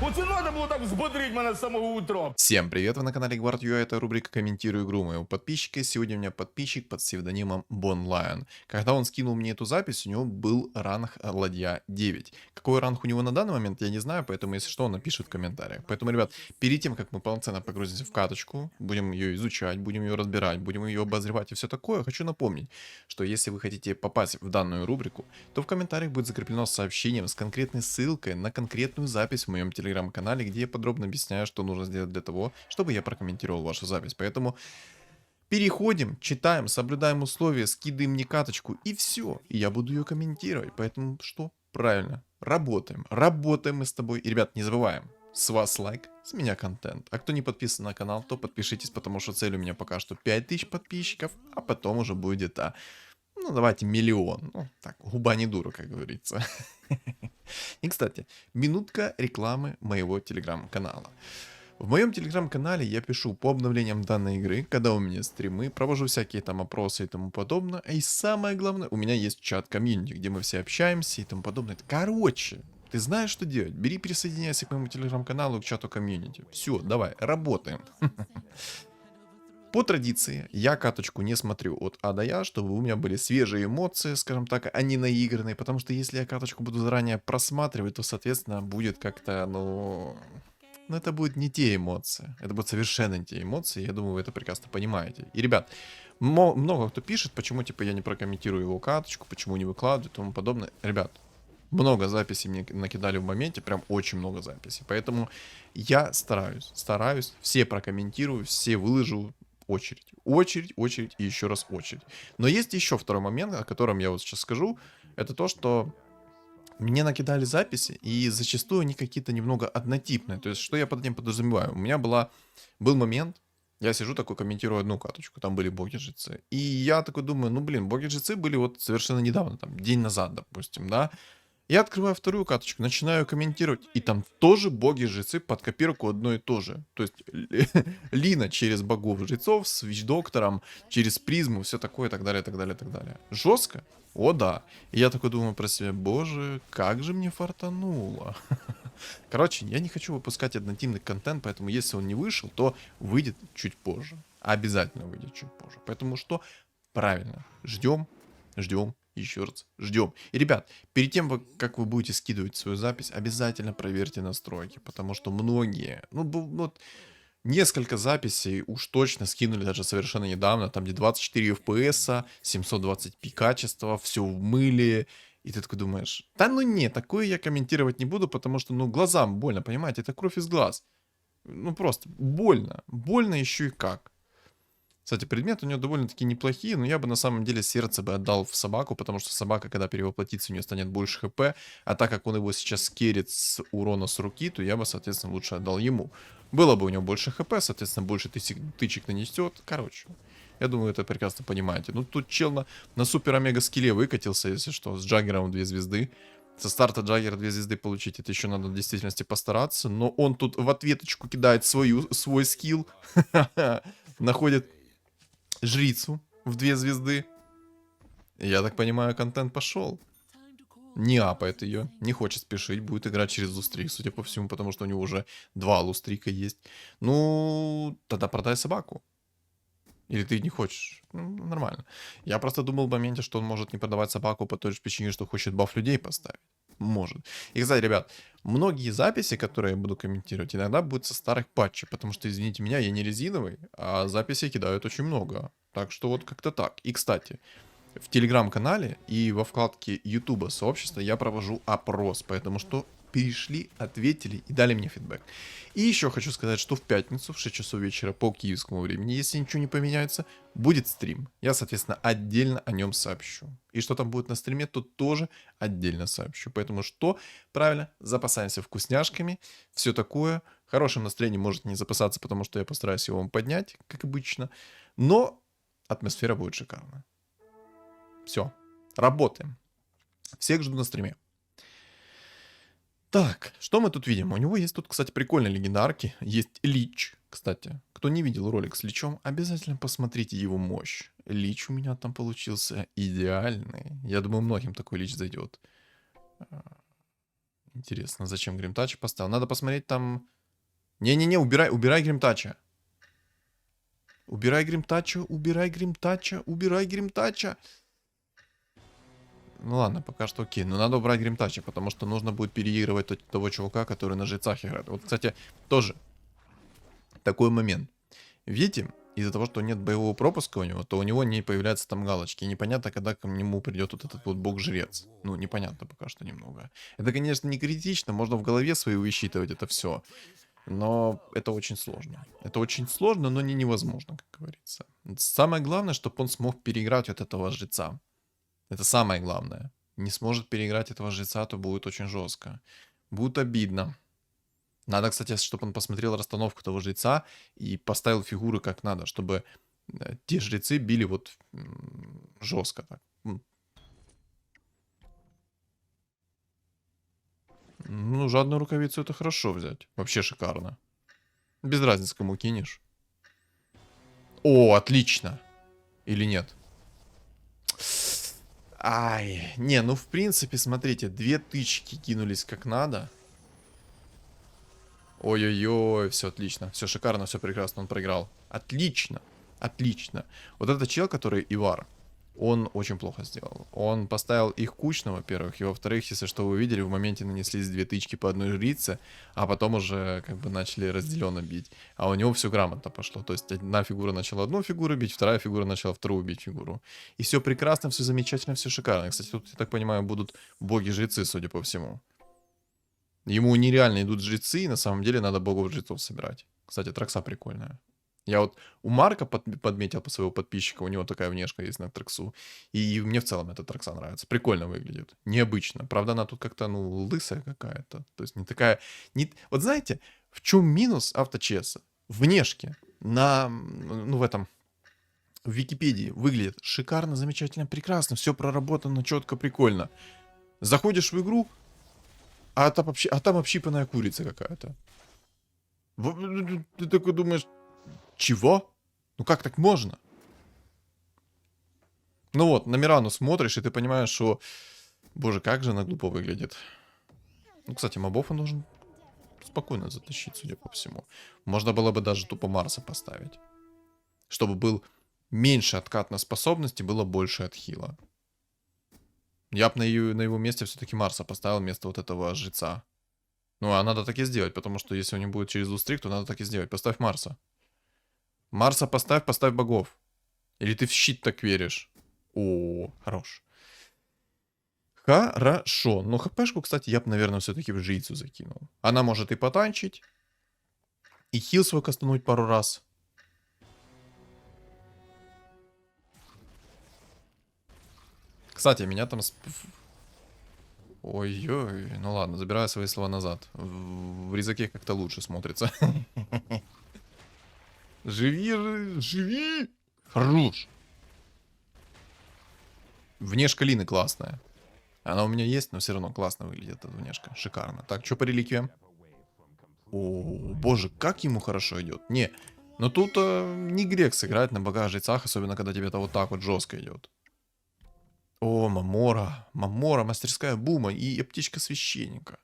Оце надо було так взбодрить мене з самого утра. Всем привет, вы на канале Guard.ua, это рубрика «Комментирую игру» моего подписчика. Сегодня у меня подписчик под псевдонимом Bonlion. Когда он скинул мне эту запись, у него был ранг ладья 9. Какой ранг у него на данный момент, я не знаю, поэтому, если что, он напишет в комментариях. Поэтому, ребят, перед тем, как мы полноценно погрузимся в каточку, будем ее изучать, будем ее разбирать, будем ее обозревать и все такое, хочу напомнить, что если вы хотите попасть в данную рубрику, то в комментариях будет закреплено сообщение с конкретной ссылкой на конкретную запись в моем телеграм-канале, где я подробно объясняю, что нужно сделать для того, чтобы я прокомментировал вашу запись. Поэтому переходим, читаем, соблюдаем условия, скидываем мне каточку и все. И я буду ее комментировать. Поэтому что? Правильно. Работаем. Работаем мы с тобой. И, ребят, не забываем. С вас лайк, с меня контент. А кто не подписан на канал, то подпишитесь, потому что цель у меня пока что 5000 подписчиков, а потом уже будет где-то, ну, давайте 1 миллион. Ну, так, губа не дура, как говорится. И, кстати, минутка рекламы моего телеграм-канала. В моем телеграм-канале я пишу по обновлениям данной игры, когда у меня стримы, провожу всякие там опросы и тому подобное. И самое главное, у меня есть чат комьюнити, где мы все общаемся и тому подобное. Короче, ты знаешь, что делать? Бери, присоединяйся к моему телеграм-каналу, к чату комьюнити. Все, давай, работаем. По традиции, я каточку не смотрю от А до Я, чтобы у меня были свежие эмоции, скажем так, а не наигранные, потому что если я каточку буду заранее просматривать, то, соответственно, будет как-то, ну, это будут не те эмоции. Это будут совершенно не те эмоции, я думаю, вы это прекрасно понимаете. И, ребят, много кто пишет, почему, типа, я не прокомментирую его каточку, почему не выкладываю и тому подобное. Ребят, много записей мне накидали в моменте, прям очень много записей. Поэтому я стараюсь, все прокомментирую, все выложу. Очередь и еще раз очередь. Но есть еще второй момент, о котором я вот сейчас скажу. Это то, что мне накидали записи, и зачастую они какие-то немного однотипные. То есть, что я под этим подразумеваю? У меня был момент, я сижу такой, комментирую одну каточку, там были боги-жрецы. И я такой думаю, ну блин, боги-жрецы были вот совершенно недавно, там, день назад, допустим, да. Я открываю вторую каточку, начинаю комментировать, и там тоже боги-жрецы под копирку одно и то же. То есть Лина через богов-жрецов с Вич-доктором, через призму, все такое, и так далее, и так далее, и так далее. Жестко? О, да. И я такой думаю про себя, боже, как же мне фартануло. Короче, я не хочу выпускать однотипный контент, поэтому если он не вышел, то выйдет чуть позже. Обязательно выйдет чуть позже. Поэтому что? Правильно. Ждем, еще раз ждем. И, ребят, перед тем, как вы будете скидывать свою запись, обязательно проверьте настройки, потому что многие, вот несколько записей уж точно скинули даже совершенно недавно, там где 24 FPS, 720p качество, все в мыле, и ты такой думаешь, да ну не, такое я комментировать не буду, потому что, ну, глазам больно, понимаете, это кровь из глаз. Ну, просто больно еще и как. Кстати, предметы у нее довольно-таки неплохие, но я бы на самом деле сердце бы отдал в собаку, потому что собака, когда перевоплотится, у нее станет больше хп, а так как он его сейчас керит с урона с руки, то я бы, соответственно, лучше отдал ему. Было бы у него больше хп, соответственно, больше тычек нанесет. Короче, я думаю, это прекрасно понимаете. Ну, тут чел на супер-омега-скилле выкатился, если что, с Джаггером 2 звезды. Со старта Джаггера 2 звезды получить, это еще надо в действительности постараться, но он тут в ответочку кидает свой скилл, находит жрицу в 2 звезды. Я так понимаю, контент пошел. Не апает ее, не хочет спешить, будет играть через лустрик, судя по всему, потому что у него уже 2 лустрика есть. Ну, тогда продай собаку. Или ты не хочешь? Ну, нормально. Я просто думал в моменте, что он может не продавать собаку по той же причине, что хочет баф людей поставить. Может. И, кстати, ребят, многие записи, которые я буду комментировать, иногда будут со старых патчей, потому что, извините меня, я не резиновый, а записей кидают очень много. Так что вот как-то так. И, кстати, в телеграм-канале и во вкладке ютуба сообщества я провожу опрос, поэтому что перешли, ответили и дали мне фидбэк. И еще хочу сказать, что в пятницу в 6 часов вечера по киевскому времени, если ничего не поменяется, будет стрим. Я, соответственно, отдельно о нем сообщу. И что там будет на стриме, то тоже отдельно сообщу. Поэтому что? Правильно, запасаемся вкусняшками, все такое. Хорошим настроением можете не запасаться, потому что я постараюсь его вам поднять, как обычно. Но атмосфера будет шикарная. Все, работаем. Всех жду на стриме. Так, что мы тут видим? У него есть тут, кстати, прикольные легендарки. Есть Лич, кстати. Кто не видел ролик с Личом, обязательно посмотрите его мощь. Лич у меня там получился идеальный. Я думаю, многим такой Лич зайдет. Интересно, зачем Гримтача поставил? Надо посмотреть там... Не-не-не, убирай Гримтача. Убирай Гримтача, убирай Гримтача, убирай Гримтача. Ну ладно, пока что окей. Но надо убрать Гримтача, потому что нужно будет переигрывать того чувака, который на жрецах играет. Вот, кстати, тоже такой момент. Видите, из-за того, что нет боевого пропуска у него, то у него не появляются там галочки. И непонятно, когда к нему придет вот этот вот бог-жрец. Ну, непонятно пока что немного. Это, конечно, не критично, можно в голове своей высчитывать это все. Но это очень сложно. Это очень сложно, но не невозможно, как говорится. Самое главное, чтобы он смог переиграть вот этого жреца. Это самое главное. Не сможет переиграть этого жреца, то будет очень жестко. Будет обидно. Надо, кстати, чтобы он посмотрел расстановку того жреца и поставил фигуры как надо, чтобы те жрецы били вот жестко так. Ну, жадную рукавицу это хорошо взять. Вообще шикарно. Без разницы, кому кинешь. О, отлично. Или нет? Ай, не, ну в принципе, смотрите, 2 тычки кинулись как надо. Ой-ой-ой, все отлично, все шикарно, все прекрасно, он проиграл. Отлично, отлично. Вот этот чел, который Ивар, он очень плохо сделал. Он поставил их кучно, во-первых, и во-вторых, если что вы видели, в моменте нанеслись 2 тычки по одной жрице, а потом уже как бы начали разделенно бить. А у него все грамотно пошло. То есть одна фигура начала одну фигуру бить, вторая фигура начала вторую бить фигуру. И все прекрасно, все замечательно, все шикарно. Кстати, тут, я так понимаю, будут боги-жрецы, судя по всему. Ему нереально идут жрецы, и на самом деле надо богов-жрецов собирать. Кстати, тракса прикольная. Я вот у Марка подметил по своего подписчика, у него такая внешка есть на траксу. И мне в целом эта тракса нравится. Прикольно выглядит. Необычно. Правда, она тут как-то, ну, лысая какая-то. То есть не такая... Вот знаете, в чем минус авточеса? Внешке. Ну, в этом... В Википедии выглядит шикарно, замечательно, прекрасно. Все проработано, четко, прикольно. Заходишь в игру, а там общипанная курица какая-то. Ты такой думаешь, чего? Ну как так можно? Ну вот, на Мирану смотришь, и ты понимаешь, что... Боже, как же она глупо выглядит. Ну, кстати, мобов он должен спокойно затащить, судя по всему. Можно было бы даже тупо Марса поставить. Чтобы был меньше откат на способности, было больше отхила. Я бы на его месте все-таки Марса поставил вместо вот этого жреца. Ну, а надо так и сделать, потому что если он не будет через лустрик, то надо так и сделать. Поставь Марса. Марса поставь богов. Или ты в щит так веришь? О, хорош. Хорошо. Но хпшку, кстати, я бы, наверное, все-таки в жрицу закинул. Она может и потанчить, и хил свой кастануть пару раз. Кстати, меня там... Ой-ой, ну ладно, забираю свои слова назад. В резаке как-то лучше смотрится. Живи, живи! Хорош! Внешка Лины классная. Она у меня есть, но все равно классно выглядит эта внешка. Шикарно. Так, что по реликвиям? О, боже, как ему хорошо идет. Не, но тут не грех сыграть на богах-жрецах, особенно когда тебе это вот так вот жестко идет. О, Мамора. Мамора, мастерская бума и аптечка священника.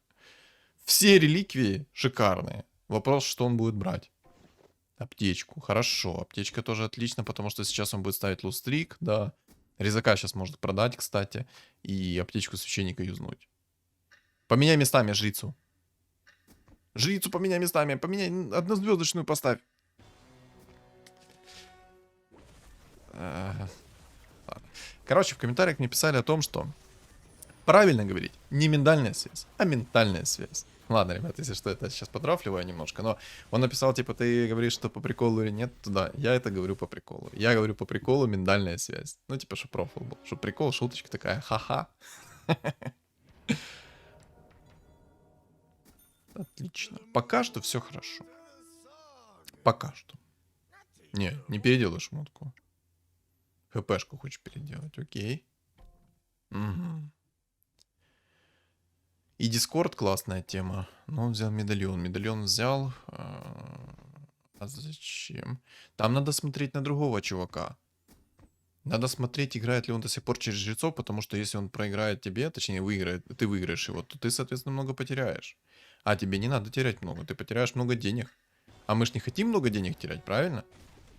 Все реликвии шикарные. Вопрос, что он будет брать. Аптечку. Хорошо. Аптечка тоже отлично, потому что сейчас он будет ставить лустрик, да. Резака сейчас может продать, кстати. И аптечку священника юзнуть. Поменяй местами жрицу. Жрицу поменяй местами. Поменяй однозвездочную поставь. Короче, в комментариях мне писали о том, что правильно говорить не миндальная связь, а ментальная связь. Ладно, ребят, если что, это сейчас подрафливаю немножко, но он написал, типа, ты говоришь, что по приколу или нет, то да, я это говорю по приколу. Я говорю по приколу миндальная связь. Ну, типа, что профил был, что прикол, шуточка такая, ха-ха. Отлично. Пока что все хорошо. Пока что. Не переделай шмотку. ХПшку хочешь переделать, окей. Угу. И Дискорд классная тема. Но он взял медальон. Медальон взял. А зачем? Там надо смотреть на другого чувака. Надо смотреть, играет ли он до сих пор через жрецов, потому что если он проиграет тебе, точнее выиграет, ты выиграешь его, то ты, соответственно, много потеряешь. А тебе не надо терять много, ты потеряешь много денег. А мы ж не хотим много денег терять, правильно?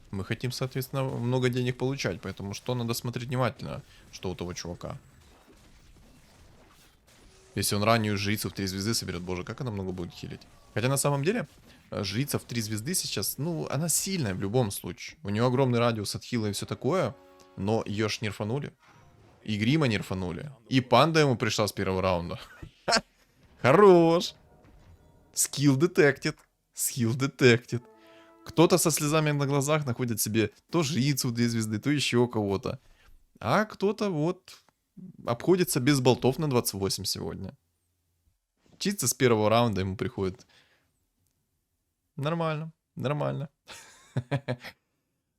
Мы хотим, соответственно, много денег получать, поэтому что надо смотреть внимательно, что у того чувака. Если он раннюю жрицу в 3 звезды соберет, боже, как она много будет хилить. Хотя на самом деле, жрица в 3 звезды сейчас, ну, она сильная в любом случае. У нее огромный радиус от хила и все такое, но ее ж нерфанули. И Грима нерфанули. И панда ему пришла с первого раунда. Хорош. Скилл detected. Скилл detected. Кто-то со слезами на глазах находит себе то жрицу в 2 звезды, то еще кого-то. А кто-то вот обходится без болтов на 28 сегодня. Чисто с первого раунда ему приходит. Нормально, нормально.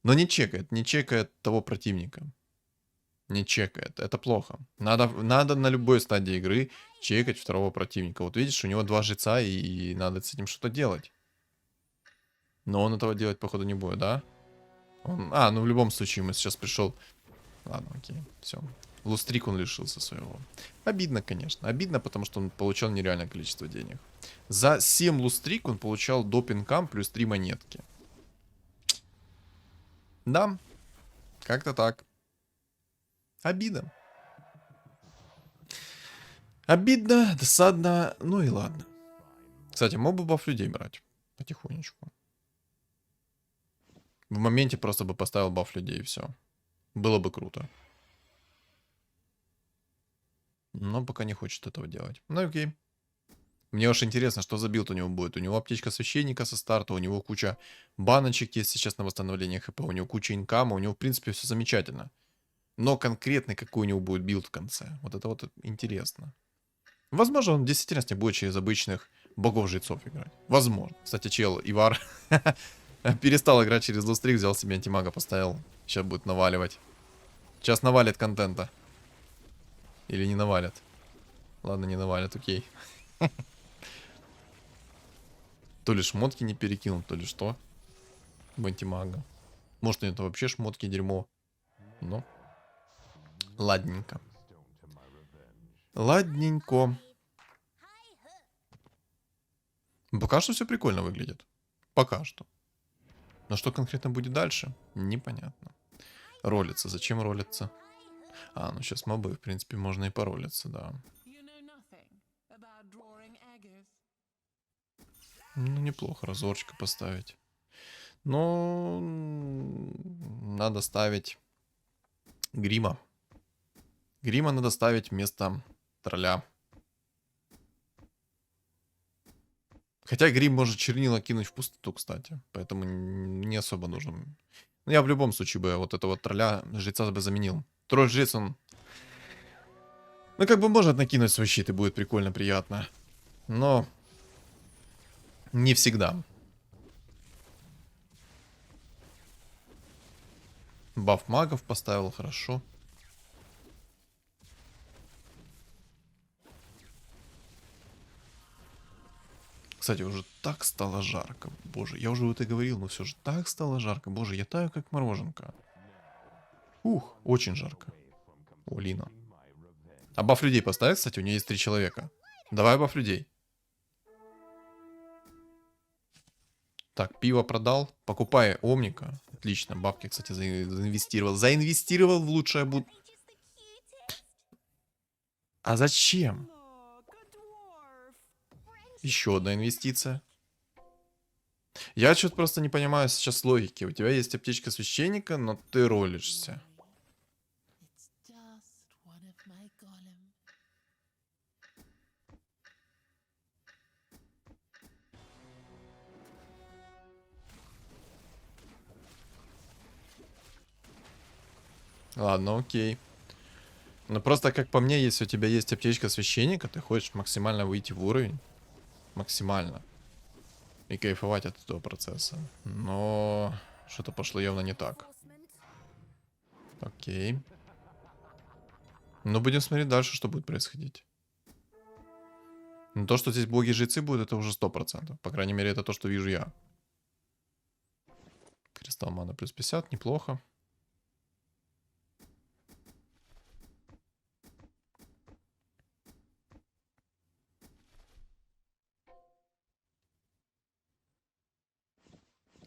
Но не чекает того противника. Не чекает, это плохо. Надо на любой стадии игры чекать второго противника. Вот видишь, у него 2 жреца, и надо с этим что-то делать. Но он этого делать, походу, не будет, да? Ну в любом случае, ему сейчас пришел... Ладно, окей, все. Лустрик он лишился своего. Обидно, конечно. Обидно, потому что он получал нереальное количество денег. За 7 лустрик он получал до пинкам плюс 3 монетки. Да, как-то так. Обидно. Обидно, досадно, ну и ладно. Кстати, мог бы баф людей брать потихонечку. В моменте просто бы поставил баф людей и все. Было бы круто. Но пока не хочет этого делать. Ну окей. Мне уж интересно, что за билд у него будет. У него аптечка священника со старта, у него куча баночек есть сейчас на восстановление хп, у него куча инкама, у него в принципе все замечательно. Но конкретный какой у него будет билд в конце, вот это вот интересно. Возможно, он в 10 раз не будет через обычных богов-жрецов играть. Возможно. Кстати, чел, Ивар, перестал играть через лустрик, взял себе антимага, поставил. Сейчас будет наваливать. Сейчас навалит контента. Или не навалят. Ладно, не навалят, окей. То ли шмотки не перекинул, то ли что. В антимага. Может, это вообще шмотки дерьмо. Ну. Ладненько. Ладненько. Пока что все прикольно выглядит. Пока что. Но что конкретно будет дальше, непонятно. Ролится. Зачем ролится? Ну сейчас мобы, в принципе, можно и поролиться, да. Ну, неплохо разорчика поставить. Но надо ставить грима. Грима надо ставить вместо тролля. Хотя грим может чернила кинуть в пустоту, кстати. Поэтому не особо нужен. Но я в любом случае бы вот этого тролля, жреца бы заменил. Тролль-жрец, он... Ну, как бы может накинуть свой щит, и будет прикольно, приятно. Но... Не всегда. Баф магов поставил, хорошо. Кстати, уже так стало жарко. Боже, я уже это говорил, но все же так стало жарко. Боже, я таю как мороженка. Ух, очень жарко. О, Лина. А баф людей поставить, кстати, у нее есть 3 человека. Давай баф людей. Так, пиво продал. Покупай омника. Отлично. Бабки, кстати, заинвестировал. Заинвестировал в лучшее А зачем? Еще одна инвестиция. Я что-то просто не понимаю сейчас логики. У тебя есть аптечка священника, но ты ролишься. Ладно, окей. Но просто, как по мне, если у тебя есть аптечка священника, ты хочешь максимально выйти в уровень. Максимально. И кайфовать от этого процесса. Но что-то пошло явно не так. Окей. Ну, будем смотреть дальше, что будет происходить. Но то, что здесь боги-жрецы будут, это уже 100%. По крайней мере, это то, что вижу я. Кристалл мана плюс 50, неплохо.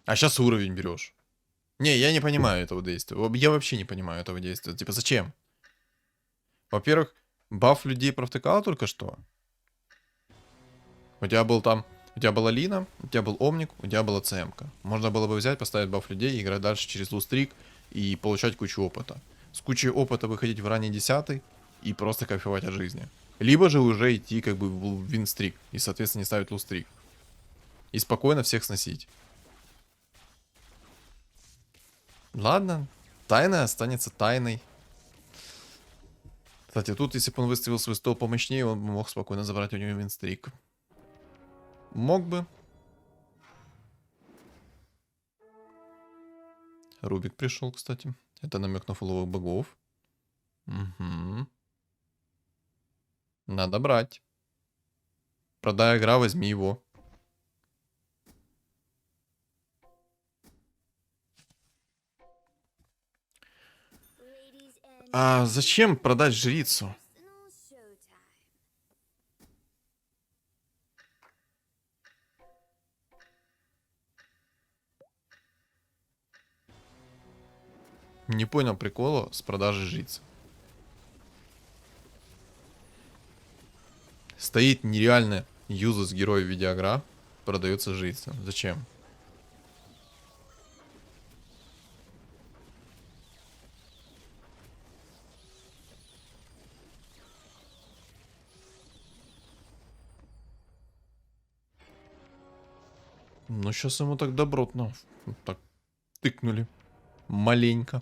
А сейчас уровень берешь. Не, я не понимаю этого действия. Я вообще не понимаю этого действия. Типа, зачем? Во-первых, баф людей провтыкал только что. У тебя был там... У тебя была Лина, у тебя был Омник, у тебя была ЦМ-ка. Можно было бы взять, поставить баф людей и играть дальше через лустрик и получать кучу опыта. С кучей опыта выходить в ранний 10 и просто кайфовать от жизни. Либо же уже идти как бы в винстрик и, соответственно, не ставить лустрик. И спокойно всех сносить. Ладно, тайна останется тайной. Кстати, тут, если бы он выставил свой стол помощнее, он бы мог спокойно забрать у него винстрик. Мог бы. Рубик пришел, кстати. Это намек на фуловых богов. Угу. Надо брать. Продай игра, возьми его. А зачем продать жрицу? Не понял прикола с продажей жрицы. Стоит нереально юзас герой в виде агра, продается жрица. Зачем? Ну, сейчас ему так добротно. Так тыкнули. Маленько.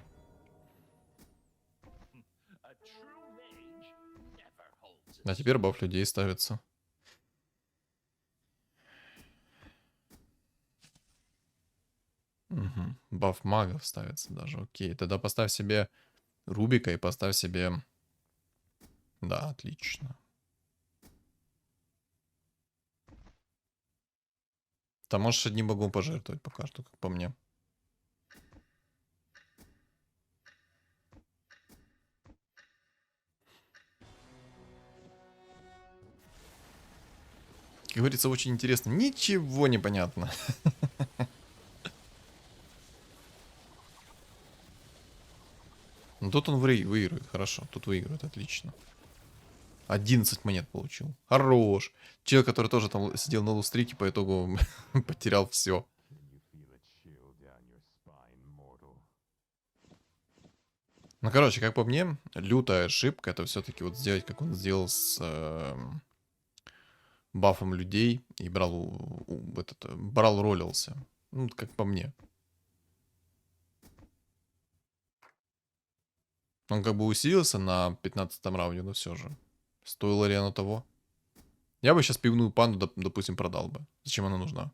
А теперь баф людей ставится. Угу. Баф магов ставится даже. Окей. Тогда поставь себе Рубика и поставь себе... Да, отлично. Там можешь одним богом пожертвовать пока что, как по мне. Как говорится, очень интересно. Ничего не понятно. Ну тут он выигрывает, хорошо. Тут выигрывает, отлично. 11 монет получил. Хорош. Человек, который тоже там сидел на лустрике, по итогу потерял все. Ну, короче, как по мне, лютая ошибка это все-таки вот сделать, как он сделал с бафом людей и брал ролился. Ну, как по мне. Он как бы усилился на 15-м раунде, но все же. Стоило ли оно того? Я бы сейчас пивную панду, допустим, продал бы. Зачем она нужна?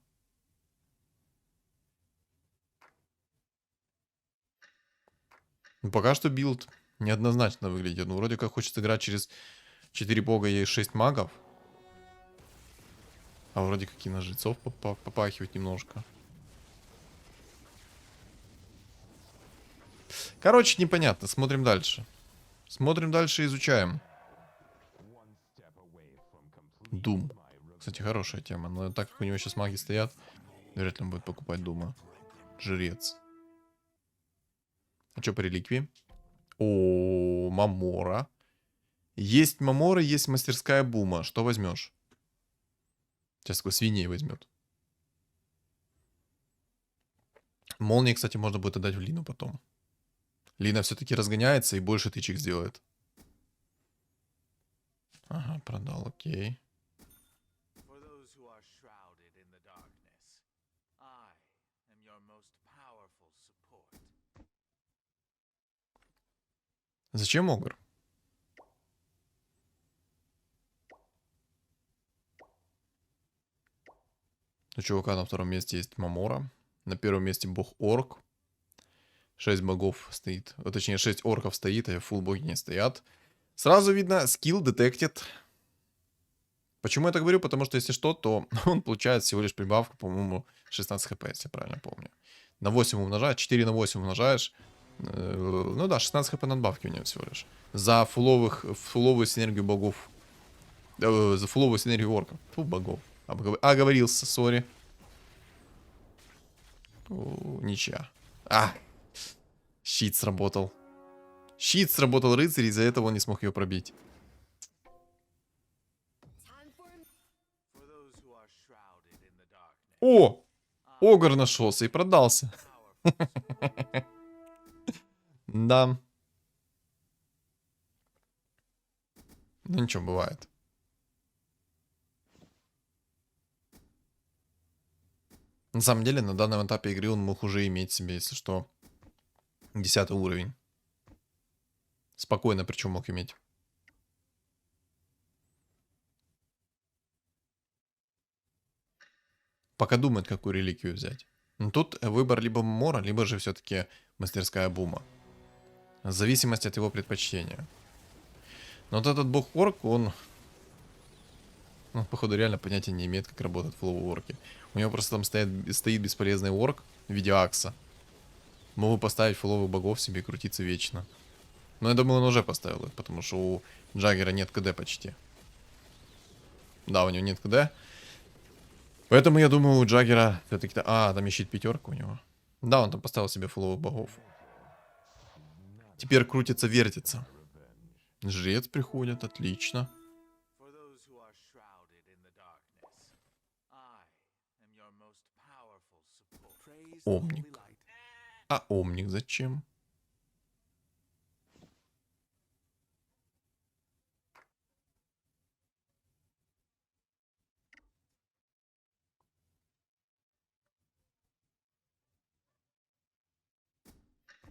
Ну, пока что билд неоднозначно выглядит. Ну, вроде как хочет играть через 4 бога и 6 магов. А вроде как и на жрецов попахивать немножко. Короче, непонятно. Смотрим дальше. Смотрим дальше и изучаем. Дум. Кстати, хорошая тема. Но так как у него сейчас маги стоят, вряд ли он будет покупать Дума. Жрец. А что по реликвии? О, Мамора. Есть Мамора, есть мастерская Бума. Что возьмешь? Сейчас такой свиней возьмет. Молнии, кстати, можно будет отдать в Лину потом. Лина все-таки разгоняется и больше тычек сделает. Ага, продал, окей. Зачем Огр? У чувака на втором месте есть Мамора. На первом месте бог Орк. 6 богов стоит. Точнее, 6 орков стоит, а фулл боги не стоят. Сразу видно, скилл detected. Почему я так говорю? Потому что, если что, то он получает всего лишь прибавку, по-моему, 16 хп, если я правильно помню. На 8 умножаешь, 4 на 8 умножаешь. Ну да, 16 хп надбавки у него всего лишь. За фуловую синергию богов. За фуловую синергию орков. Фу, богов. Оговорился, сори. Ничья. А! Щит сработал. Щит сработал рыцарь, из-за этого он не смог ее пробить. О! Огр нашелся и продался. Да. Ну ничего, бывает. На самом деле, на данном этапе игры он мог уже иметь себе, если что, 10 уровень. Спокойно, причем мог иметь. Пока думает, какую реликвию взять. Но тут выбор либо Мора, либо же все-таки мастерская Бума. В зависимости от его предпочтения. Но вот этот бог орк, он, походу, реально понятия не имеет, как работают флоу-орки. У него просто там стоит бесполезный орк в виде акса. Могу поставить фловых богов себе и крутиться вечно. Но я думаю, он уже поставил их, потому что у Джаггера нет КД почти. Да, у него нет КД. Поэтому я думаю, у Джаггера все-таки... А, там ищет пятерка у него. Да, он там поставил себе фловых богов. Теперь крутится-вертится. Жрец приходит, отлично. Омник. А омник зачем?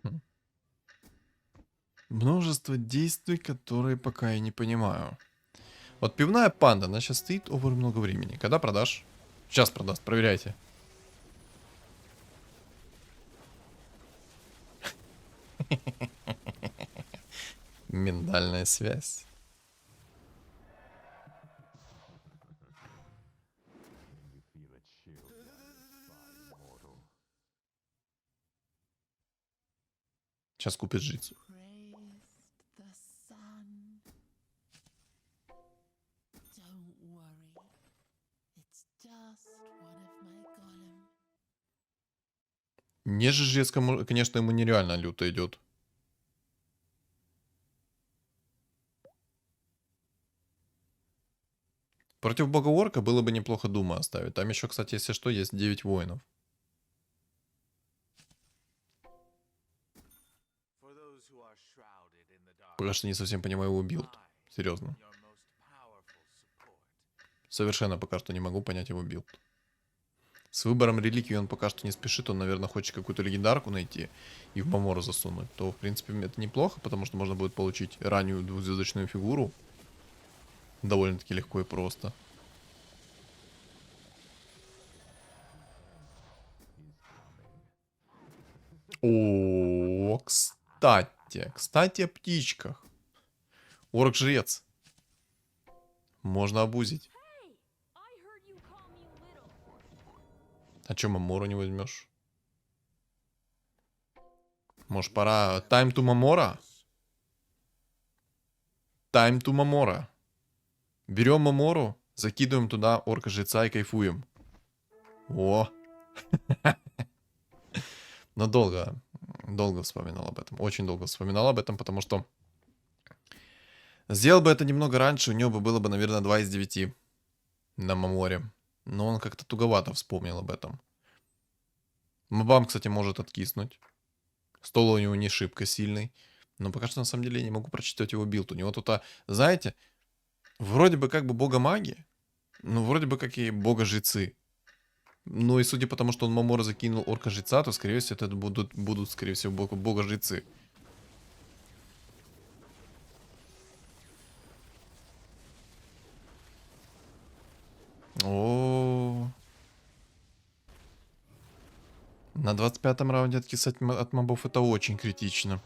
Хм. Множество действий, которые пока я не понимаю. Вот пивная панда, она сейчас стоит over много времени. Когда продашь? Сейчас продаст, проверяйте. Миндальная связь. Сейчас купит жицу. Неже жрец, конечно, ему нереально люто идет. Против бога орка было бы неплохо Дума оставить. Там еще, кстати, если что, есть 9 воинов. Пока что не совсем понимаю его билд. Серьезно. Совершенно пока что не могу понять его билд. С выбором реликвии он пока что не спешит. Он, наверное, хочет какую-то легендарку найти и в Мамору засунуть. То, в принципе, это неплохо, потому что можно будет получить раннюю двухзвездочную фигуру. Довольно-таки легко и просто. О, кстати о птичках. Орк-жрец. Можно обузить. А чё Мамору не возьмешь? Может, пора... Time to Мамора? Time to Мамора. Берем Мамору, закидываем туда орка-жреца и кайфуем. О! Но долго вспоминал об этом. Очень долго вспоминал об этом, потому что... Сделал бы это немного раньше, у него бы было бы, наверное, 2 из 9 на Маморе. Но он как-то туговато вспомнил об этом. Мабам, кстати, может откиснуть. Стол у него не шибко сильный. Но пока что, на самом деле, я не могу прочитать его билд. У него тут, знаете, вроде бы как бы бога магии. Ну, вроде бы как и бога жрецы. Ну и судя по тому, что он Мамора закинул орка жреца, то, скорее всего, это будут скорее всего, бога жрецы. О, на 25-м раунде откисать от мобов это очень критично.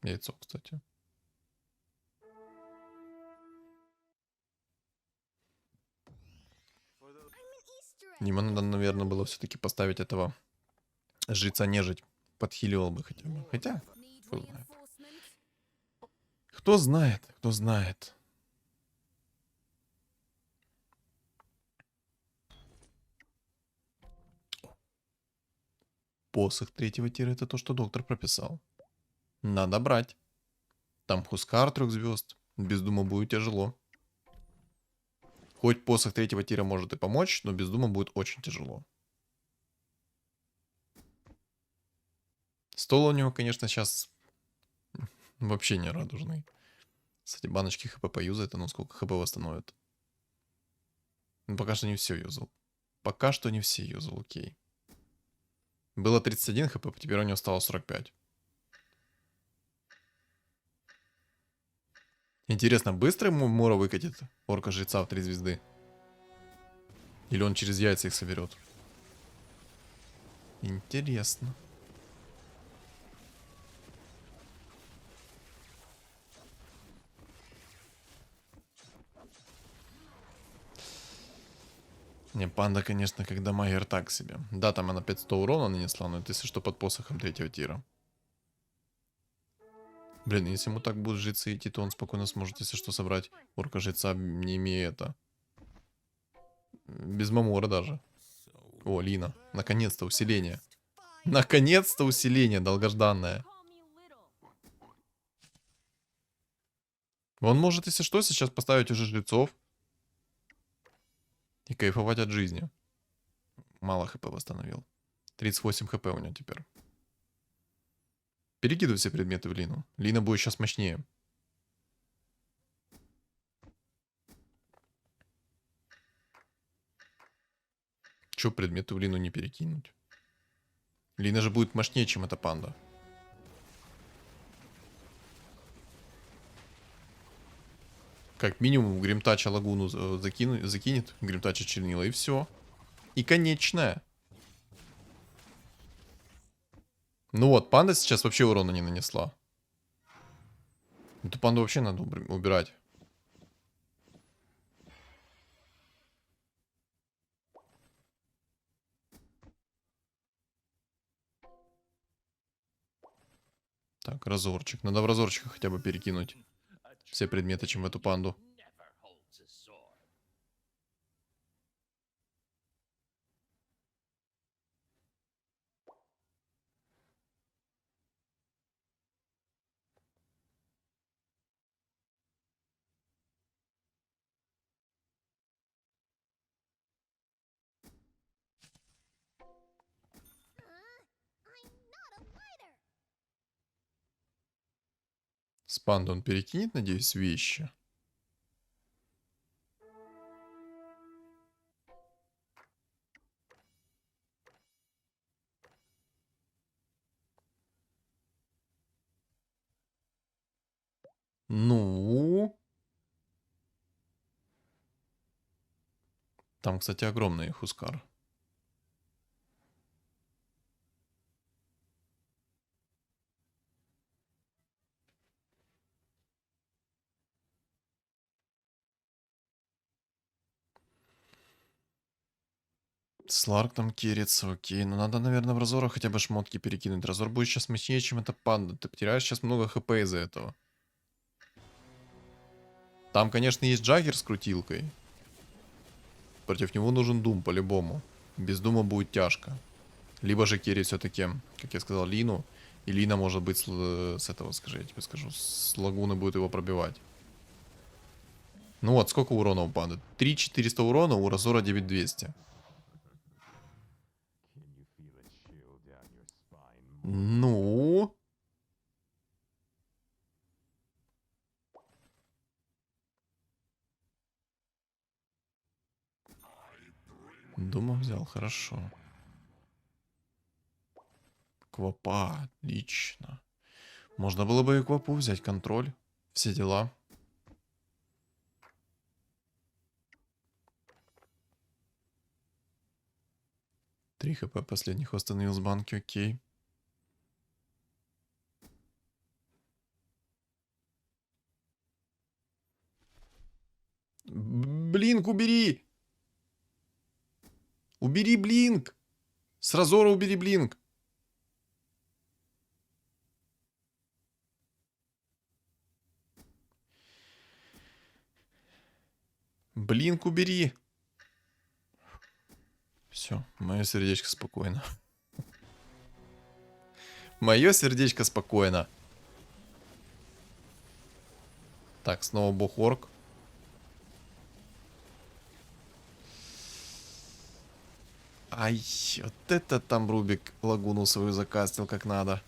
Яйцо, кстати. Ему надо, наверное, было все-таки поставить этого жреца нежить. Подхиливал бы хотя бы. Хотя, кто знает. Кто знает, кто знает. Посох третьего тира — это то, что доктор прописал. Надо брать. Там Хускар 3 звезд. Без дума будет тяжело. Хоть посох третьего тира может и помочь, но без дума будет очень тяжело. Стол у него, конечно, сейчас вообще не радужный. Кстати, баночки хп поюзает, а ну сколько хп восстановит. Ну, пока что не все юзал. Пока что не все юзал, окей. Было 31 хп, теперь у него стало 45. Интересно, быстро ему Мора выкатит орка жреца в 3 звезды? Или он через яйца их соберет? Интересно. Не, панда, конечно, когда Майер так себе. Да, там она 500 урона нанесла, но это если что под посохом третьего тира. Блин, если ему так будут жрецы идти, то он спокойно сможет, если что, собрать орка жреца, не имея это. Без мамора даже. О, Лина. Наконец-то усиление. Наконец-то усиление долгожданное. Он может, если что, сейчас поставить уже жрецов. И кайфовать от жизни. Мало хп восстановил. 38 хп у него теперь. Перекидывай все предметы в Лину. Лина будет сейчас мощнее. Че предметы в Лину не перекинуть? Лина же будет мощнее, чем эта панда. Как минимум Гримтача лагуну закинет. Гримтача чернила и все. И конечная. Ну вот, панда сейчас вообще урона не нанесла. Эту панду вообще надо убирать. Так, разорчик. Надо в разорчика хотя бы перекинуть все предметы, чем в эту панду. С панду он перекинет, надеюсь, вещи. Ну... Там, кстати, огромный Хускар. Сларк там керится, окей. Но надо, наверное, в Разора хотя бы шмотки перекинуть. Разор будет сейчас мощнее, чем эта панда. Ты потеряешь сейчас много хп из-за этого. Там, конечно, есть Джаггер с крутилкой. Против него нужен Дум по-любому. Без Дума будет тяжко. Либо же керри все-таки, как я сказал, Лину. И Лина может быть с этого, скажи, я тебе скажу, с лагуны будет его пробивать. Ну вот, сколько урона у панды? 3400 урона, у Разора 9200. Ну... Дума взял, хорошо. Квапа, отлично. Можно было бы и Квапу взять, контроль. Все дела. Три хп последних восстановил с банки, окей. Блинк убери! Убери блинк! С Разора убери блинк! Блинк убери! Все, мое сердечко спокойно. Мое сердечко спокойно. Так, снова бог-орк. Ай, вот это там Рубик лагуну свою закастил как надо.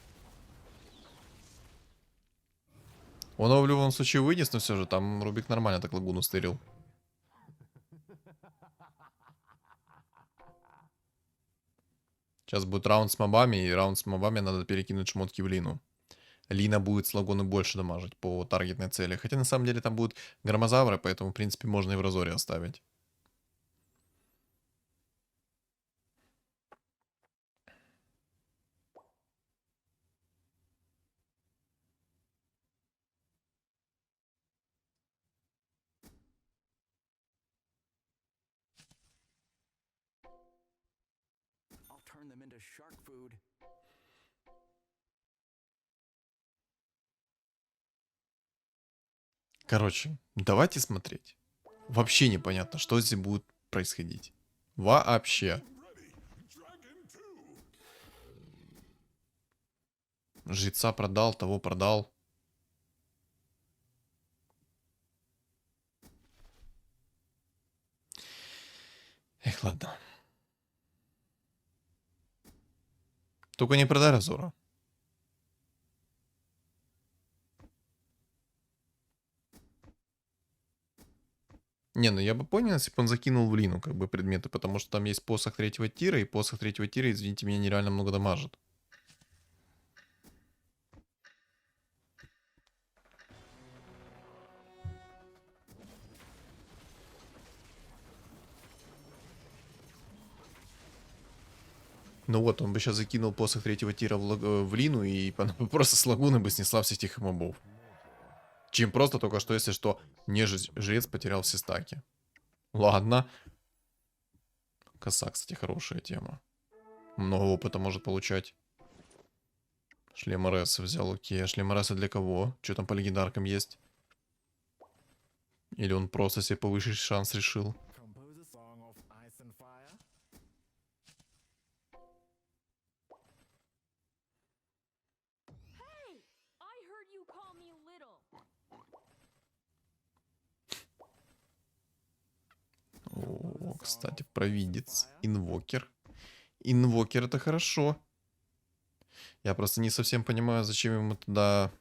Он его в любом случае вынес, но все же там Рубик нормально так лагуну стырил. Сейчас будет раунд с мобами, и раунд с мобами надо перекинуть шмотки в Лину. Лина будет с лагуны больше дамажить по таргетной цели. Хотя на самом деле там будут громозавры, поэтому в принципе можно и в разоре оставить. Короче, давайте смотреть. Вообще непонятно, что здесь будет происходить. Вообще. Жреца продал, того продал. Эх, ладно. Только не продай Разора. Не, ну я бы понял, если бы он закинул в Лину как бы предметы, потому что там есть посох третьего тира, и посох третьего тира, извините меня, нереально много дамажит. Ну вот, он бы сейчас закинул посох третьего тира в Лину, и она бы просто с лагуны бы снесла всех этих мобов. Чем просто только что, если что, нежить жрец потерял все стаки. Ладно. Коса, кстати, хорошая тема. Много опыта может получать. Шлем РС взял, окей. А шлем РС для кого? Что там по легендаркам есть? Или он просто себе повысить шанс решил? О, кстати, провидец. Инвокер. Инвокер это хорошо. Я просто не совсем понимаю, зачем ему туда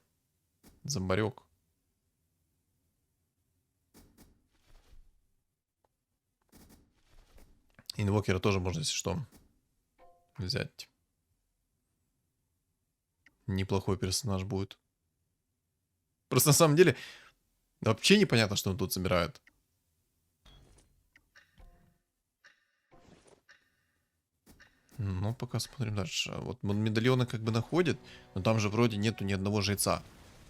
зомбарек. Инвокера тоже можно, если что, взять. Неплохой персонаж будет. Просто на самом деле вообще непонятно, что он тут собирает. Ну, пока смотрим дальше. Вот он медальоны как бы находит, но там же вроде нету ни одного жреца.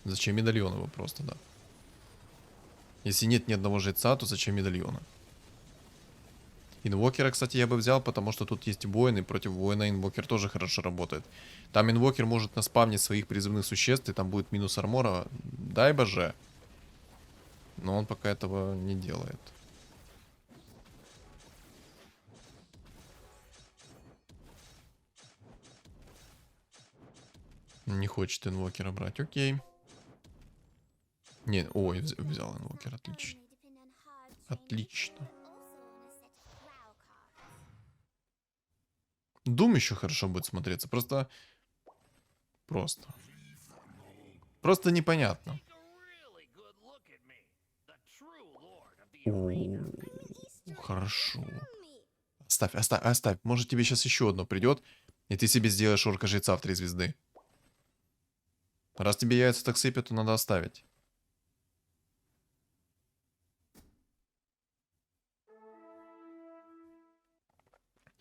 Зачем медальоны его просто, да? Если нет ни одного жреца, то зачем медальоны? Инвокера, кстати, я бы взял, потому что тут есть воин, и против воина инвокер тоже хорошо работает. Там инвокер может наспавнить своих призывных существ, и там будет минус армора. Дай боже. Но он пока этого не делает. Не хочет инвокера брать, окей. Не, ой, взял инвокер, отлично. Отлично. Дум еще хорошо будет смотреться, просто непонятно. О, хорошо. Оставь. Может тебе сейчас еще одно придет, и ты себе сделаешь орка жреца в 3 звезды. Раз тебе яйца так сыпят, то надо оставить.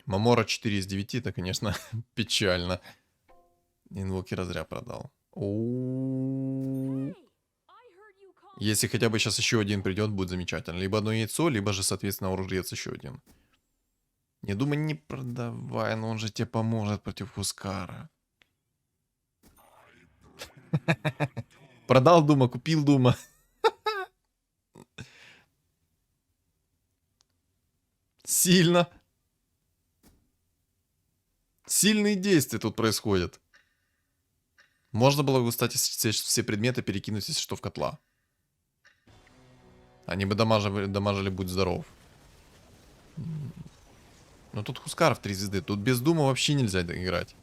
Мамора 4 из 9, это, конечно, печально. Инвокера зря продал. Если хотя бы сейчас еще один придет, будет замечательно. Либо одно яйцо, либо же, соответственно, оружец еще один. Не думай, не продавай, но он же тебе поможет против Хускара. Продал Дума, купил Дума. Сильно. Сильные действия тут происходят. Можно было бы, кстати, все предметы перекинуть, если что, в котла. Они бы дамажили, будь здоров. Но тут Хускаров 3 звезды. Тут без дума вообще нельзя играть.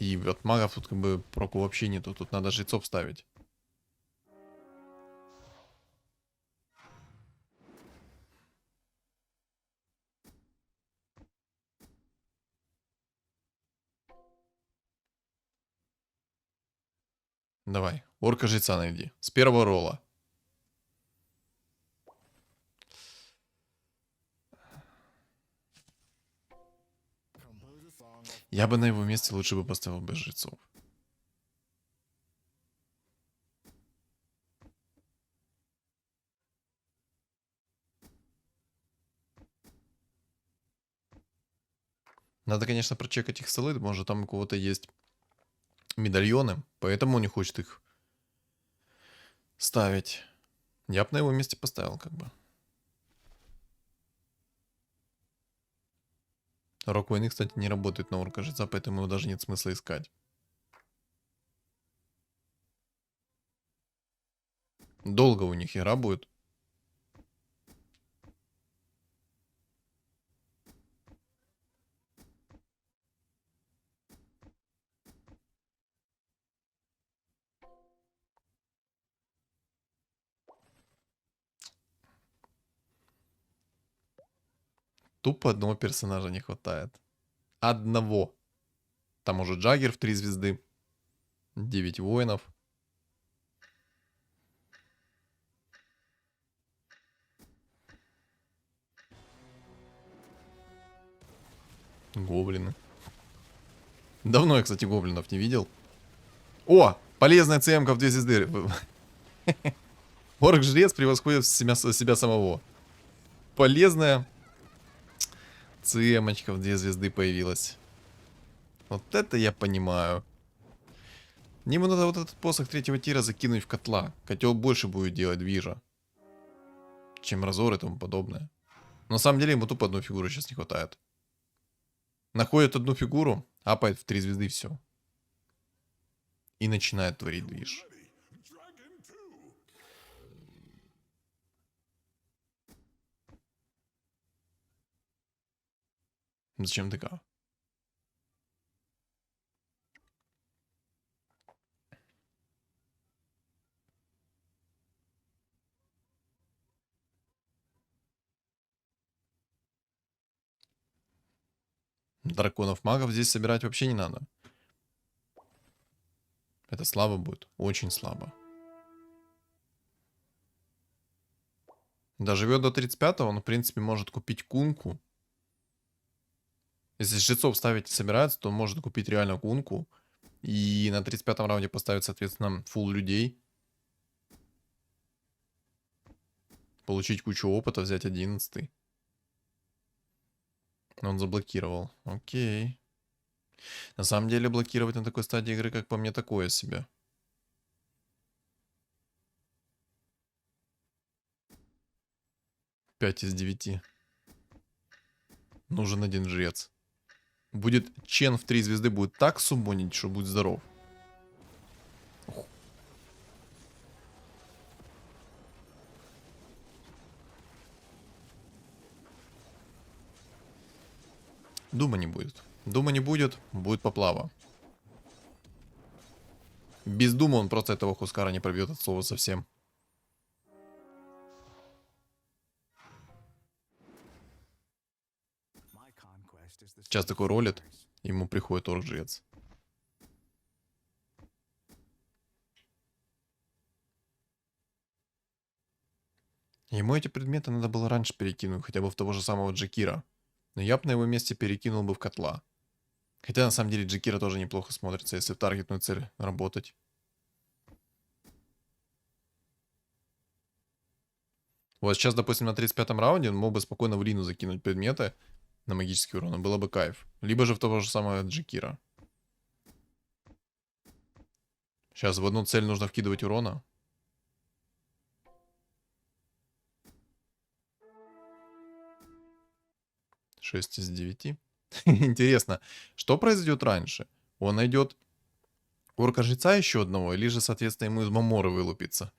И от магов тут как бы проку вообще нету. Тут надо жрецов ставить. Давай, орка жреца найди. С первого ролла. Я бы на его месте лучше бы поставил без жрецов. Надо, конечно, прочекать их столы. Может, там у кого-то есть медальоны, поэтому он не хочет их ставить. Я бы на его месте поставил, как бы. Рок войны, кстати, не работает на орка жреца, поэтому его даже нет смысла искать. Долго у них игра будет. Тупо одного персонажа не хватает. Одного. Там уже Джаггер в 3 звезды. 9 воинов. Гоблины. Давно я, кстати, гоблинов не видел. О! Полезная ЦМ-ка в 2 звезды. Орк-жрец превосходит себя самого. Полезная ЦМ-очка в 2 звезды появилась. Вот это я понимаю. Ему надо вот этот посох 3-го тира закинуть в котла. Котел больше будет делать движа, чем разор и тому подобное. Но на самом деле ему тупо одной фигуры сейчас не хватает. Находит одну фигуру, апает в 3 звезды, все. И начинает творить движ. Зачем ДК? Драконов-магов здесь собирать вообще не надо. Это слабо будет. Очень слабо. Доживет до 35-го, он, в принципе, может купить кунку. Если жрецов ставить и собирается, то он может купить реально кунку. И на 35-м раунде поставить, соответственно, фулл людей. Получить кучу опыта, взять 11-й. Но он заблокировал. Окей. На самом деле, блокировать на такой стадии игры, как по мне, такое себе. Пять из 9. Нужен один жрец. Будет Чен в 3 звезды, будет так суммонить, что будет здоров. Ух. Дума не будет. Дума не будет, будет поплава. Без дума он просто этого Хускара не пробьет от слова совсем. Сейчас такой ролит, ему приходит орк-жрец. Ему эти предметы надо было раньше перекинуть, хотя бы в того же самого Джекира. Но я бы на его месте перекинул бы в котла. Хотя на самом деле Джекира тоже неплохо смотрится, если в таргетную цель работать. Вот сейчас, допустим, на 35-м раунде он мог бы спокойно в Лину закинуть предметы на магический урон, и было бы кайф. Либо же в того же самого Джекира. Сейчас в одну цель нужно вкидывать урона. Шесть из 9. Интересно, что произойдет раньше? Он найдет орка-жреца еще одного, или же, соответственно, ему из Маморы вылупится.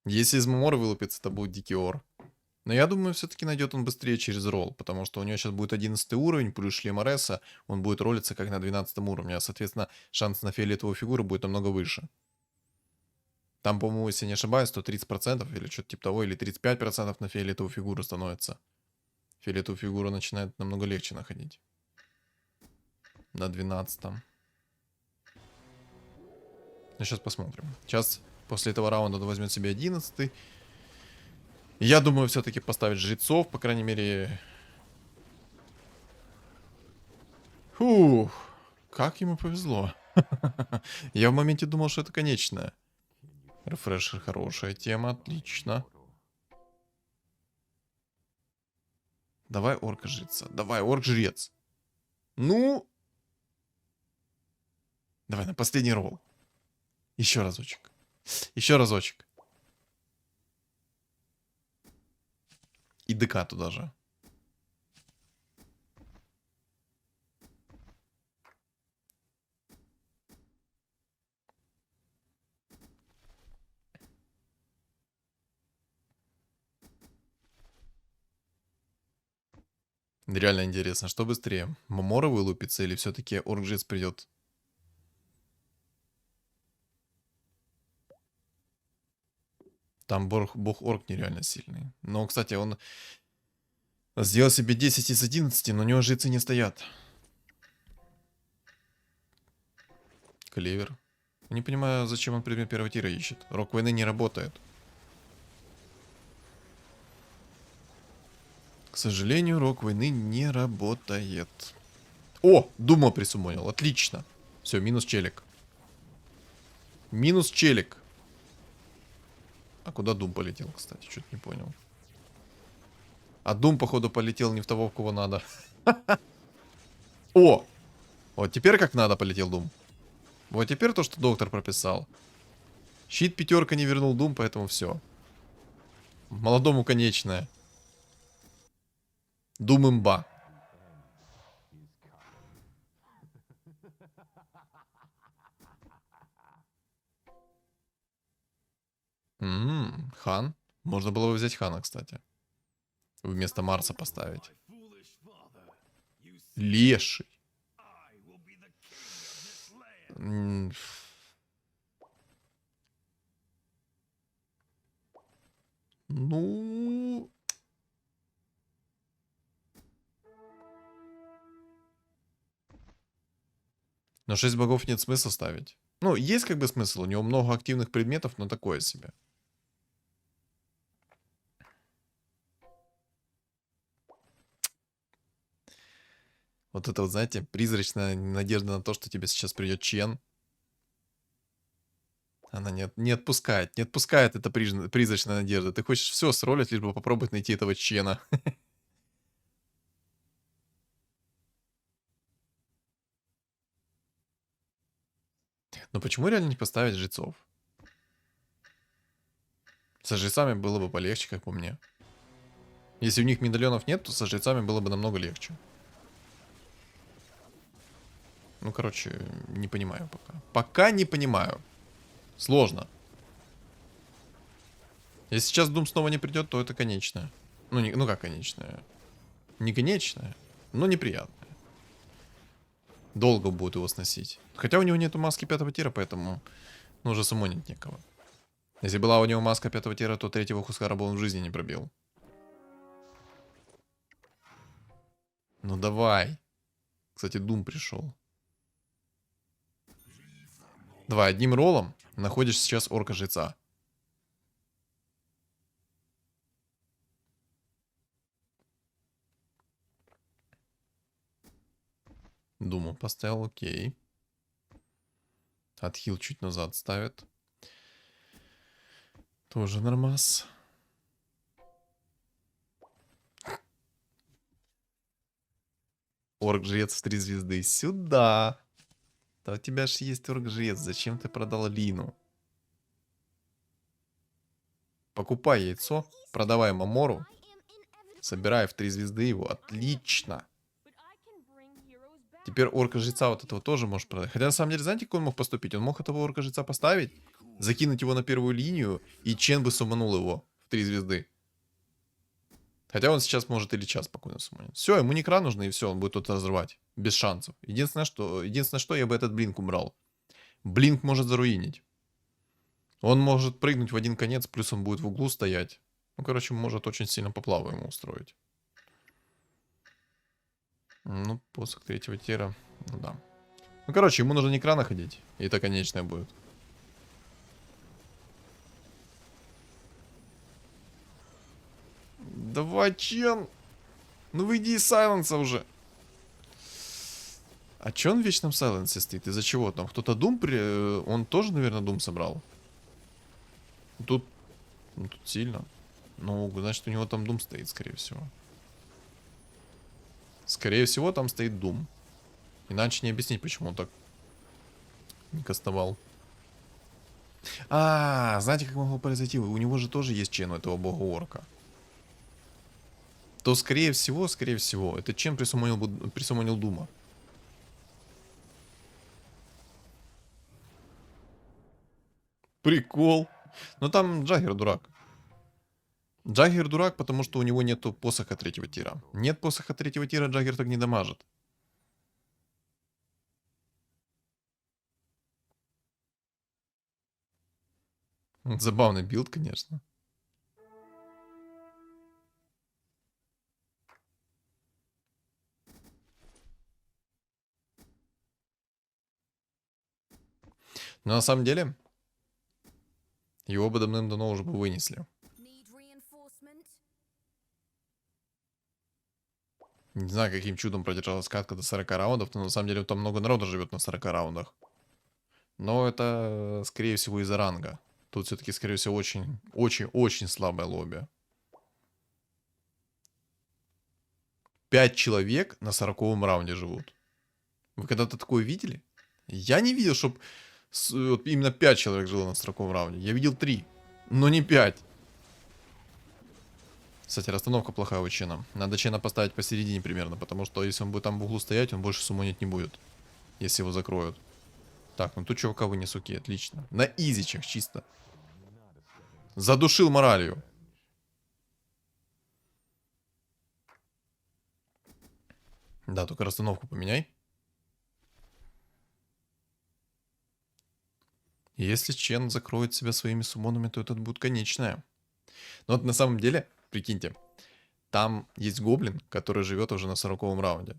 Если из Маморы вылупится, то будет дикий ор. Но я думаю, все-таки найдет он быстрее через ролл, потому что у него сейчас будет 11 уровень, плюс шлем Ареса, он будет ролиться как на 12 уровне, а, соответственно, шанс на фиолетовую фигуру будет намного выше. Там, по-моему, если не ошибаюсь, то 30% или что-то типа того, или 35% на фиолетовую фигуру становится. Фиолетовую фигуру начинает намного легче находить. На 12-м. Ну, сейчас посмотрим. Сейчас, после этого раунда, он возьмет себе 11-й. Я думаю, все-таки поставить жрецов, по крайней мере. Фух, как ему повезло. Я в моменте думал, что это конечное. Рефрешер хорошая тема, отлично. Давай орка жреца. Давай, орк жрец. Ну. Давай на последний ролл. Еще разочек. Еще разочек. И ДК туда же. Реально интересно, что быстрее? Мамора вылупится или все-таки орк-жрец придет? Там бог-орк нереально сильный. Но, кстати, он сделал себе 10 из 11, но у него жрецы не стоят. Клевер. Не понимаю, зачем он предмет первого тира ищет. Рок войны не работает. К сожалению, рок войны не работает. О, Дума присумонил. Отлично. Все, минус челик. Минус челик. А куда Дум полетел, кстати? Что-то не понял. А Дум, походу, полетел не в того, в кого надо. О! Вот теперь как надо полетел Дум. Вот теперь то, что доктор прописал. Щит пятерка не вернул Дум, поэтому все. Молодому конечное. Дум имба. Хан. Можно было бы взять Хана, кстати. Вместо Марса поставить. Леший. М, Ну... Но 6 богов нет смысла ставить. Ну, есть как бы смысл. У него много активных предметов, но такое себе. Вот это вот, знаете, призрачная надежда на то, что тебе сейчас придет Чен. Она не отпускает. Не отпускает эта призрачная надежда. Ты хочешь все сролить, лишь бы попробовать найти этого Чена. Но почему реально не поставить жрецов? Со жрецами было бы полегче, как по мне. Если у них медальонов нет, то со жрецами было бы намного легче. Ну, короче, не понимаю пока. Пока не понимаю. Сложно. Если сейчас Дум снова не придет, то это конечное. Ну, ну как конечное? Не конечное, но неприятное. Долго будет его сносить. Хотя у него нету маски 5-го тира, поэтому ну, уже суммонить некого. Если была у него маска 5-го тира, то 3-го Хускара бы он в жизни не пробил. Ну давай. Кстати, Дум пришел. Давай, одним роллом находишь сейчас орка-жреца. Думу поставил, окей. Отхил чуть назад ставит. Тоже нормас. Орк-жрец в 3 звезды. Сюда. Да у тебя же есть орк-жрец. Зачем ты продал Лину? Покупай яйцо. Продавай Мамору. Собирай в 3 звезды его. Отлично. Теперь орка-жреца вот этого тоже можешь продать. Хотя на самом деле, знаете, как он мог поступить? Он мог этого орка-жреца поставить, закинуть его на первую линию, и Чен бы суманул его в 3 звезды. Хотя он сейчас может или час спокойно суманить. Все, ему некра нужно, и все, он будет тут разрывать. Без шансов. Единственное, что я бы этот блинк убрал. Блинк может заруинить. Он может прыгнуть в один конец, плюс он будет в углу стоять. Ну, короче, может очень сильно поплаву ему устроить. Ну, посох третьего тира. Ну да. Ну, короче, ему нужно некра находить. И это конечное будет. Давай, Чен! Ну выйди из сайленса уже. А че он в вечном сайленсе стоит? Из-за чего там? Кто-то дум Он тоже, наверное, дум собрал. Тут... Ну, тут сильно. Ну, значит, у него там дум стоит, скорее всего. Скорее всего, там стоит дум. Иначе не объяснить, почему он так не кастовал. Знаете, как могло произойти? У него же тоже есть чен у этого бога орка. То, скорее всего, этот чен присумонил дума. Прикол. Но там Джаггер дурак. Джаггер дурак, потому что у него нету посоха третьего тира. Нет посоха третьего тира, Джаггер так не дамажит. Забавный билд, конечно. Но на самом деле, его бы давным-давно уже бы вынесли. Не знаю, каким чудом продержалась катка до 40 раундов, но на самом деле там много народа живет на 40 раундах. Но это, скорее всего, из-за ранга. Тут все-таки, скорее всего, очень слабое лобби. 5 человек на 40-м раунде живут. Вы когда-то такое видели? Я не видел, чтобы вот именно 5 человек жило на 40-м раунде. Я видел 3, но не 5. Кстати, расстановка плохая у Чена. Надо Чена поставить посередине примерно, потому что если он будет там в углу стоять, он больше суммонить не будет. Если его закроют. Так, ну тут чувака вынес, окей, отлично. На изичах чисто. Задушил моралью. Да, только расстановку поменяй. Если Чен закроет себя своими суммонами, то это будет конечное. Но вот на самом деле, прикиньте, там есть гоблин, который живет уже на 40-м раунде.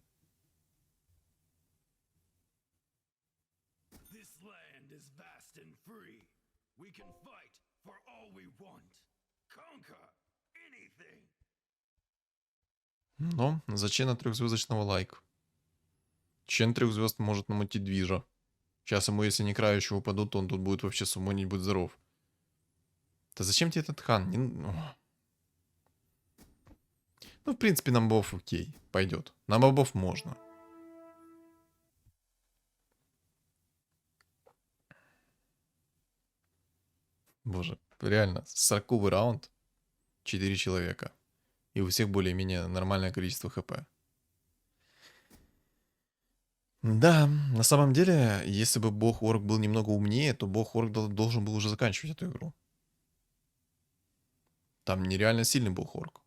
Но за Чена 3-звездочного лайк. Чен 3 звезд может намутить движа. Сейчас ему, если не краю еще упадут, то он тут будет вообще суммонить, будет здоров. Да зачем тебе этот хан? Ну, в принципе, на мобов окей, пойдет. На мобов можно. Боже, реально, 40-й раунд, 4 человека. И у всех более-менее нормальное количество хп. Да, на самом деле, если бы бог Орк был немного умнее, то бог Орк должен был уже заканчивать эту игру. Там нереально сильный бог Орк.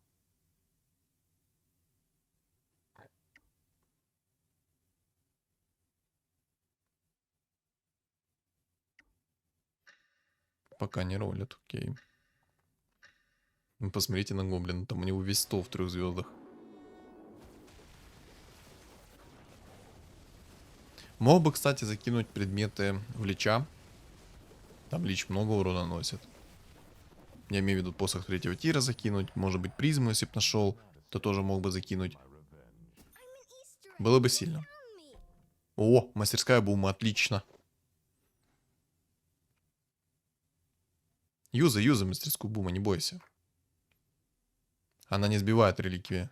Пока не ролят, окей. Ну, посмотрите на гоблина, там у него весь стол в 3 звездах. Мог бы, кстати, закинуть предметы в лича. Там лич много урона носит. Я имею в виду посох 3-го тира закинуть. Может быть, призму, если бы нашел, то тоже мог бы закинуть. Было бы сильно. О, мастерская бума, отлично. Юзай мастерскую бума, не бойся. Она не сбивает реликвии.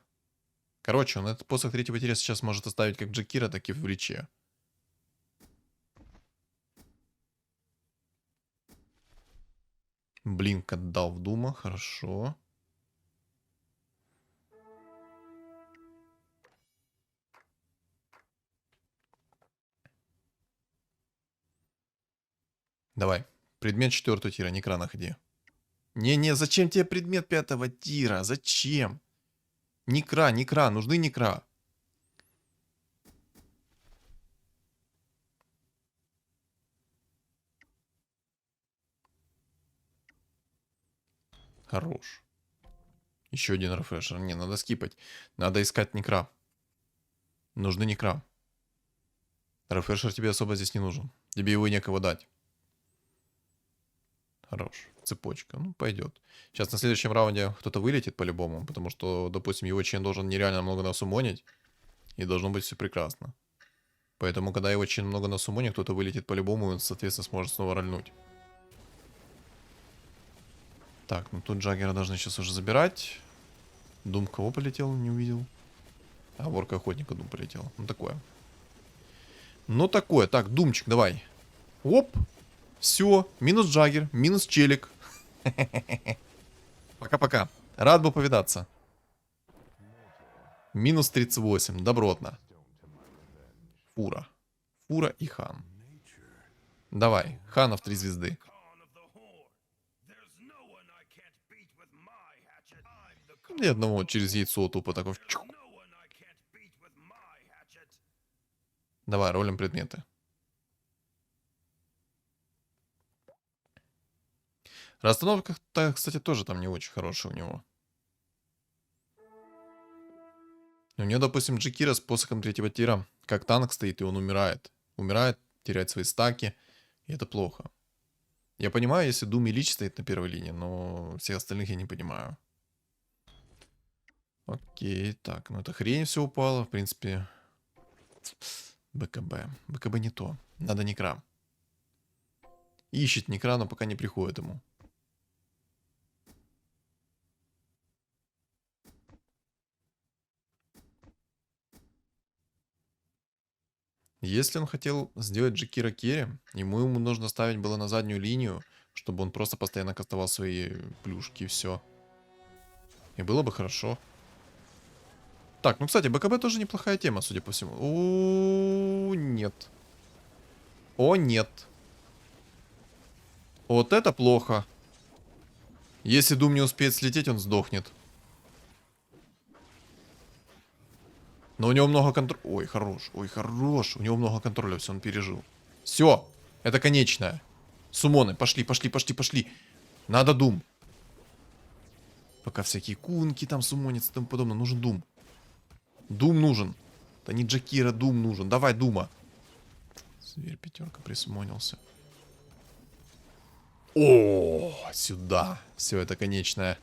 Короче, он этот посох 3-го тира сейчас может оставить как Джакира, так и в личе. Блинк отдал в дума, хорошо. Давай. Предмет 4 тира, Некра находи. Не-не, зачем тебе предмет 5 тира? Зачем? Некра, нужны Некра. Хорош. Еще один рефрешер. Не, надо скипать. Надо искать Некра. Нужны Некра. Рефрешер тебе особо здесь не нужен. Тебе его некого дать. Хорош. Цепочка. Ну, пойдет. Сейчас на следующем раунде кто-то вылетит по-любому, потому что, допустим, его член должен нереально много насумонить, и должно быть все прекрасно. Поэтому, когда его член много насумонит, кто-то вылетит по-любому, и он, соответственно, сможет снова рольнуть. Так, ну тут Джаггера должны сейчас уже забирать. Дум кого полетел, не увидел. А, ворка охотника Дум полетел. Ну, такое. Ну, такое. Так, Думчик, давай. Оп. Все. Минус Джаггер, минус Челик. Пока-пока. Рад был повидаться. Минус 38. Добротно. Фура. Фура и Хан. Давай. Ханов 3 звезды. Ни одного через яйцо тупо такой. Чук. Давай, ролим предметы. Расстановка, кстати, тоже там не очень хорошая у него. У него, допустим, Джекира с посохом 3 тира. Как танк стоит, и он умирает. Умирает, теряет свои стаки. И это плохо. Я понимаю, если Дум и Лич стоит на первой линии, но всех остальных я не понимаю. Окей, так, ну это хрень все упало, в принципе. БКБ. БКБ не то. Надо Некра. Ищет Некра, но пока не приходит ему. Если он хотел сделать Джекира керри, ему нужно ставить было на заднюю линию, чтобы он просто постоянно кастовал свои плюшки и все. И было бы хорошо. Так, ну, кстати, БКБ тоже неплохая тема, судя по всему. О, нет. О, нет. Вот это плохо. Если Дум не успеет слететь, он сдохнет. Но у него много контроля. Ой, хорош. Ой, хорош. У него много контроля, все, он пережил. Все. Это конечное. Сумоны, пошли, пошли, пошли, пошли. Надо Дум. Пока всякие кунки там сумонятся и тому подобное. Нужен Дум. Дум нужен. Да не Джакира, Дум нужен. Давай, Дума. Зверь пятерка присмонился. О, сюда. Все, это конечное.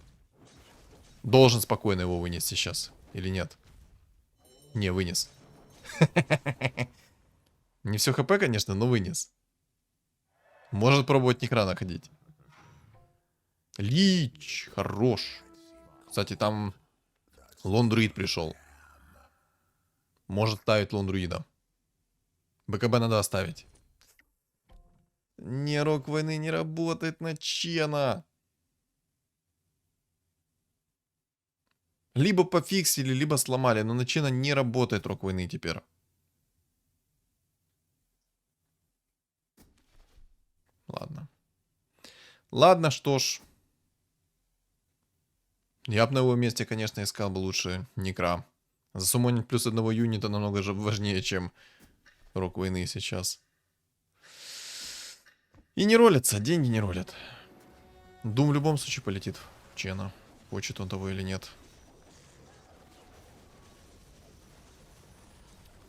Должен спокойно его вынести сейчас. Или нет? Не, вынес. Не все хп, конечно, но вынес. Может пробовать Некра находить. Лич, хорош. Кстати, там Лондруид пришел. Может ставить Лондруида. БКБ надо оставить. Не, рок войны не работает на Чена. Либо пофиксили, либо сломали. Но на Чена не работает рок войны теперь. Ладно. Ладно, что ж. Я бы на его месте, конечно, искал бы лучше Некра. Засумонить плюс одного юнита намного же важнее, чем рок войны сейчас. И не ролятся, деньги не ролят. Дум в любом случае полетит в Чена. Хочет он того или нет.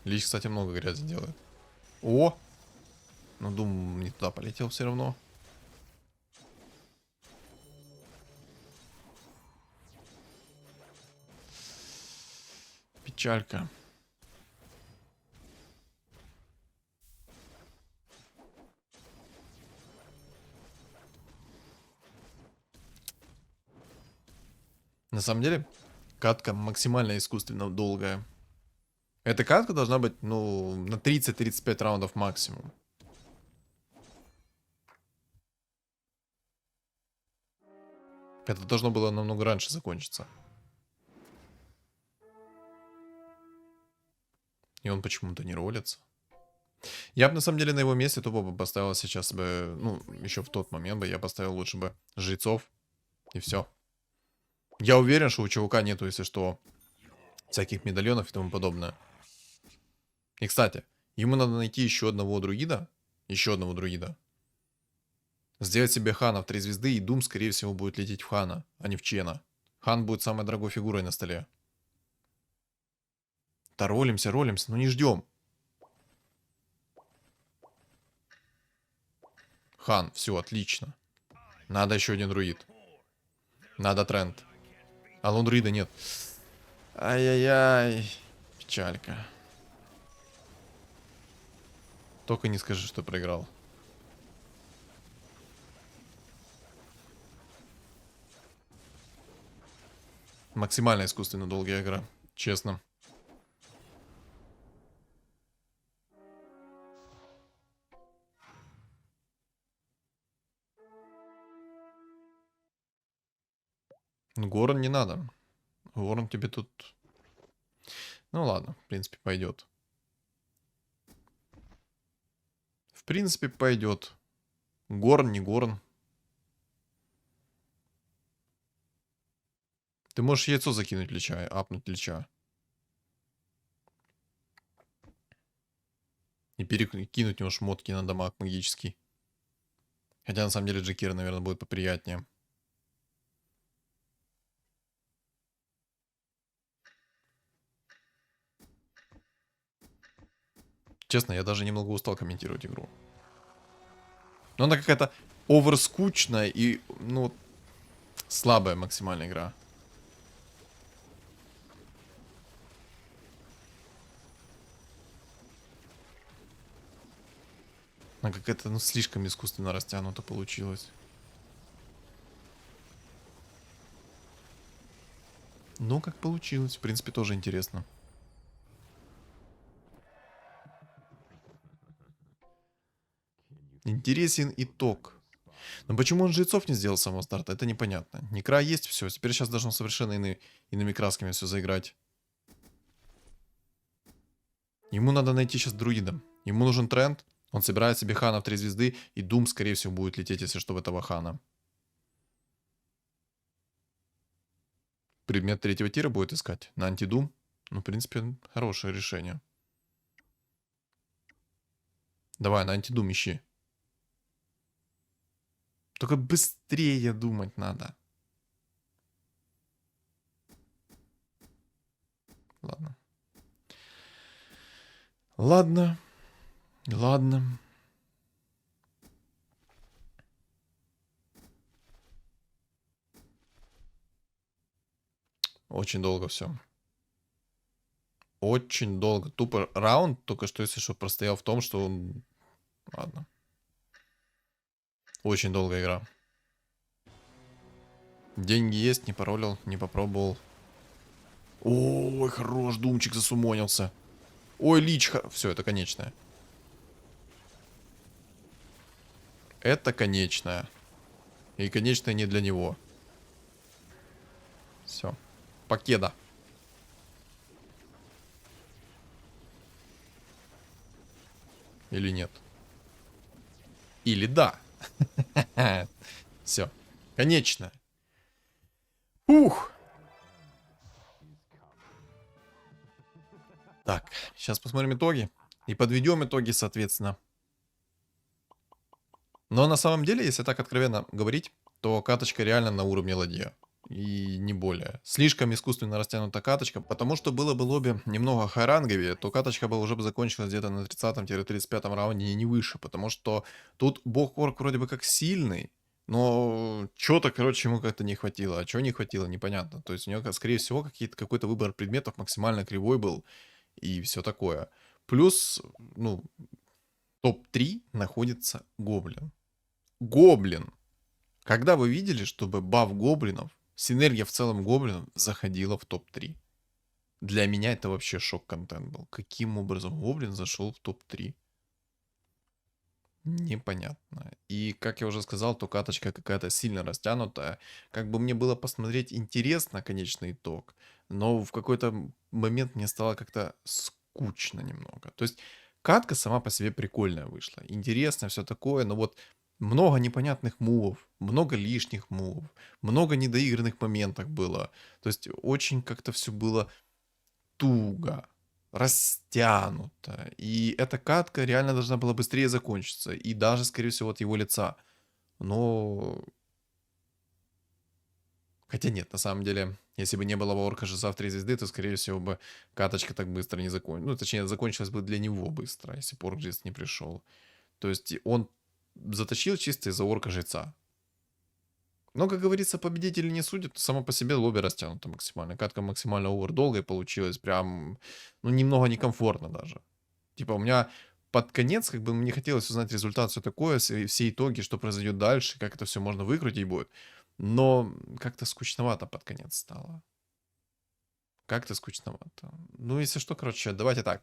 Лич, кстати, много грязи делает. О! Но Дум не туда полетел все равно. Печалька. На самом деле, катка максимально искусственно долгая. Эта катка должна быть, ну, на 30-35 раундов максимум. Это должно было намного раньше закончиться. И он почему-то не ролится. Я бы на самом деле на его месте тупо бы поставил сейчас бы, ну, еще в тот момент бы я поставил лучше бы жрецов, и все. Я уверен, что у чувака нету, если что, всяких медальонов и тому подобное. И, кстати, ему надо найти еще одного друида, сделать себе хана в 3 звезды, и Дум, скорее всего, будет лететь в хана, а не в чена. Хан будет самой дорогой фигурой на столе. Да ролимся, но не ждем. Хан, все, отлично. Надо еще один друид. Надо тренд. А лун друида нет. Ай-яй-яй. Печалька. Только не скажи, что проиграл. Максимально искусственно долгая игра. Честно. Ну, Горн не надо. Горн тебе тут... Ну ладно, в принципе, пойдет. В принципе, пойдет. Горн, не Горн. Ты можешь яйцо закинуть Лича, апнуть Лича. И перекинуть его шмотки на дамаг магический. Хотя, на самом деле, Джекира, наверное, будет поприятнее. Честно, я даже немного устал комментировать игру. Но она какая-то оверскучная и, ну, слабая максимальная игра. Она какая-то, ну, слишком искусственно растянута получилась. Ну, как получилось. В принципе, тоже интересно. Интересен итог. Но почему он жрецов не сделал с самого старта, это непонятно. Некра есть, все. Теперь сейчас должно совершенно иными красками все заиграть. Ему надо найти сейчас друида. Ему нужен тренд. Он собирает себе хана в 3 звезды. И Дум, скорее всего, будет лететь, если что, в этого хана. Предмет 3-го тира будет искать. На антидум. Ну, в принципе, хорошее решение. Давай, на антидум ищи. Только быстрее думать надо. Ладно. Ладно. Ладно. Очень долго все. Очень долго. Тупо раунд, только что, если что, простоял в том, что он... Ладно. Очень долгая игра. Деньги есть, не паролил, не попробовал. Ой, хорош, Думчик засумонился. Ой, Лич, все, это конечное. Это конечное. И конечное не для него. Все. Покеда. Или нет? Или да. Все. Конечное. Ух. Так, сейчас посмотрим итоги. И подведем итоги, соответственно. Но на самом деле, если так откровенно говорить, то каточка реально на уровне ладья. И не более. Слишком искусственно растянута каточка, потому что было бы лобби немного хайранговее, то каточка бы уже бы закончилась где-то на 30-35 раунде и не выше, потому что тут бог-орк вроде бы как сильный, но чего-то, короче, ему как-то не хватило. А чего не хватило, непонятно. То есть у него, скорее всего, какой-то выбор предметов максимально кривой был и все такое. Плюс, ну, топ-3 находится гоблин. Гоблин. Когда вы видели, чтобы баф гоблинов, синергия в целом гоблинов заходила в топ-3? Для меня это вообще шок-контент был. Каким образом гоблин зашел в топ-3? Непонятно. И, как я уже сказал, то каточка какая-то сильно растянутая. Как бы мне было посмотреть интересно конечный итог, но в какой-то момент мне стало как-то скучно немного. То есть Катка сама по себе прикольная вышла. Интересно, все такое, но вот много непонятных мувов, много лишних мувов, много недоигранных моментов было. То есть очень как-то все было туго, растянуто. И эта катка реально должна была быстрее закончиться. И даже, скорее всего, от его лица. Но... Хотя нет, на самом деле, если бы не было Ваорка Жиза в 3 звезды, то, скорее всего, бы каточка так быстро не закончилась. Ну, точнее, закончилась бы для него быстро, если бы Орк Жиз не пришел. То есть он затащил чисто из-за Орка Жреца. Но, как говорится, победители не судят, само по себе лобби растянуто максимально. Катка максимально овердолгой получилась, прям, ну, немного некомфортно даже. Типа у меня под конец, как бы, мне хотелось узнать результат, все такое, все итоги, что произойдет дальше, как это все можно выкрутить будет. Но как-то скучновато под конец стало. Как-то скучновато. Ну, если что, короче, давайте так.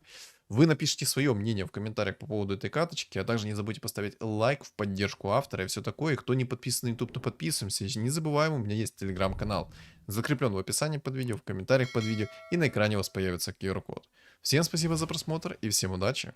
Вы напишите свое мнение в комментариях по поводу этой каточки, а также не забудьте поставить лайк в поддержку автора и все такое. И кто не подписан на YouTube, то подписываемся. И не забываем, у меня есть телеграм-канал. Закреплен в описании под видео, в комментариях под видео. И на экране у вас появится QR-код. Всем спасибо за просмотр и всем удачи.